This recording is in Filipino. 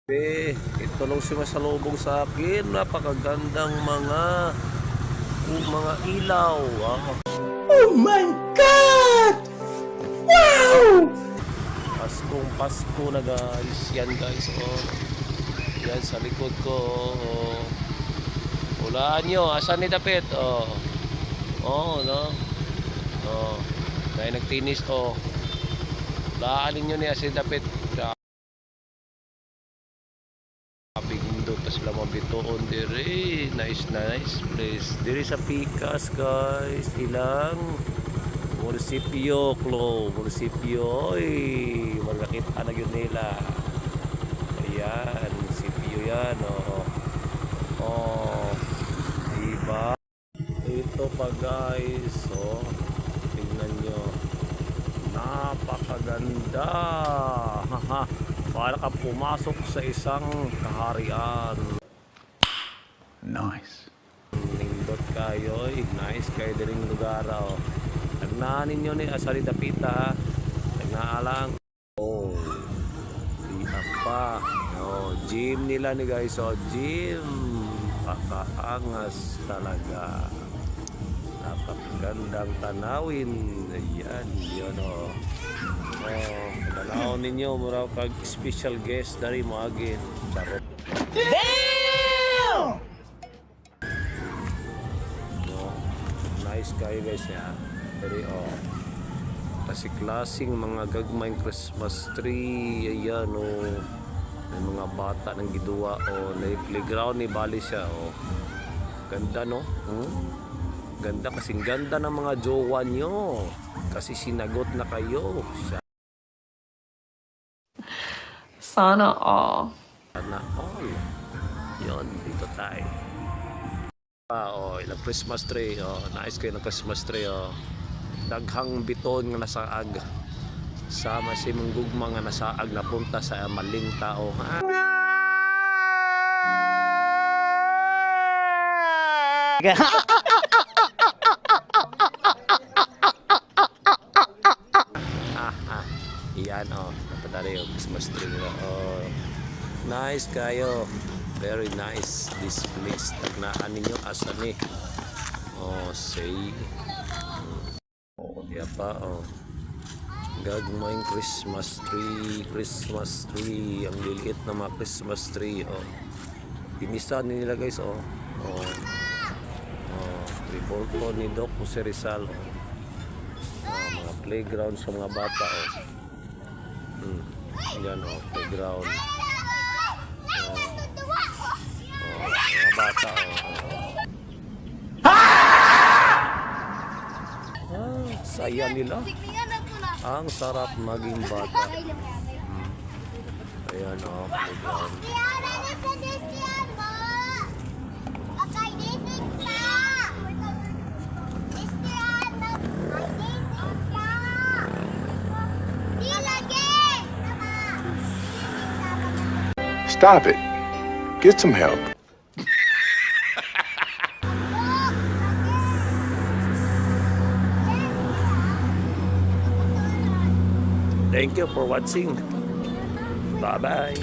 Ito lang sumasalubong sa akin. Napakagandang mga ilaw. Oh my God! Wow! Paskong Pasko na guys. Yan guys. Oh. Yan sa likod ko. Oh. Hulaan nyo. Asan ni Dapit? Oh. Oh, no? Oh. Dahil nagtinis. Oh. Hulaan nyo ni Asin Dapit. Bindot tas lamang bitoon diri. Nice place diri sa Pikas guys. Ilang munisipyo oy magkakita na yun nila. Ayan munisipyo yan. Diba ito pa guys. Tingnan nyo, napakaganda. Haha, para ka pumasok sa isang kaharian. Nice. Nindot kayo, nice kayo diring lugar. Nagnahan ninyo ni Asali Dapita. Nagnaalang. Di pa. Gym nila ni guys. Gym. Pakaangas talaga. Napakagandang tanawin. Ayan, yun tanawin ninyo mura kag special guest dari mo agin. Charot. Damn! Nice kayo guys ya. Pero kasi klaseng mga gagmayng Christmas tree. Ayan may mga bata ng giduwa na playground ni bali siya. Ganda no? Ganda, kasing ganda ng mga jowa nyo kasi sinagot na kayo. Sana all. Sana all. Yun, dito tayo. Ilang Christmas tree. Nice kayo ng Christmas tree. Daghang biton nga nasaag. Sama si mong gugma nga nasaag na punta sa maling tao. Yan napadali yung Christmas tree nila. Nice kayo, very nice this place. Tagnaan ninyo asa ni say diya pa gagmayng Christmas tree. Ang liliit na mga Christmas tree. Pinisan nila guys. Report ko ni Doc Jose Rizal. Mga playground sa mga bata. Yan playground. Mga bata. Saya nila. Ang sarap maging bata. Ayan playground. Stop it. Get some help. Thank you for watching. Bye-bye.